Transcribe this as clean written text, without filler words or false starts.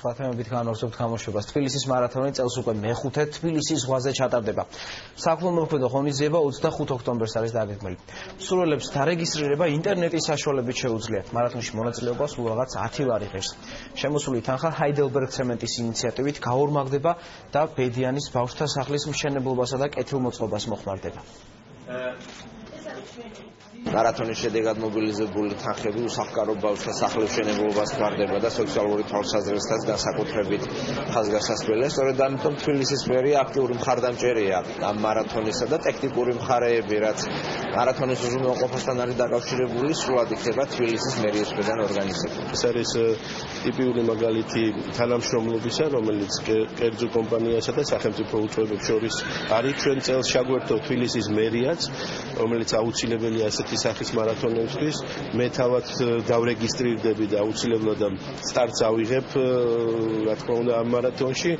ახლა თემებით განვარსებთ გამოშვებას. თბილისის მარათონი წელს უკვე მეხუთე თბილისის ზღვაზე ჩატარდება. საქველმოქმედო ღონისძიება 25 ოქტომბერს არის დაგეგმილი. მსურველებს დარეგისტრირება ინტერნეტის საშუალებით შეუძლიათ. მარათონში მონაწილეობას სულ რაღაც 10 ლარი ღირს. შემოსული თანხა ჰაიდელბერგ ცემენტის ინიციატივით გაორმაგდება და ბედიანის ბავშვთა სახლის მშენებლობასა და კეთილმოწყობას მოხმარდება. მარათონის შედეგად მობილიზებული თანხები უსახკარო ბავშვთა სახლის მშენებლობას გვარდება და სოციალური თვალსაზრისითაც განსაკუთრებით ხაზგასასვლელია. სწორედ ამიტომ თბილისის მერია აქტიური მხარდამჭერია ამ მარათონისა და ტექნიკური მხარეები, რაც მარათონის უზრუნველყოფასთან არის დაკავშირებული, სრულად იქნება თბილისის მერიის მხრიდან ორგანიზებული. ეს არის ტიპიური მაგალითი თანამშრომლობისა, რომელიც კერძო კომპანიასა და სახელმწიფო უწყებებს შორის არის. ჩვენ წელს ჩაგვერთო თბილისის მერიაც, რომელიც აუცილებელია ასეთი სახის მარათონებისთვის. მე თავად დავრეგისტრირდები და აუცილებლად სტარტს ავიღებ, რა თქმა უნდა, ამ მარათონში.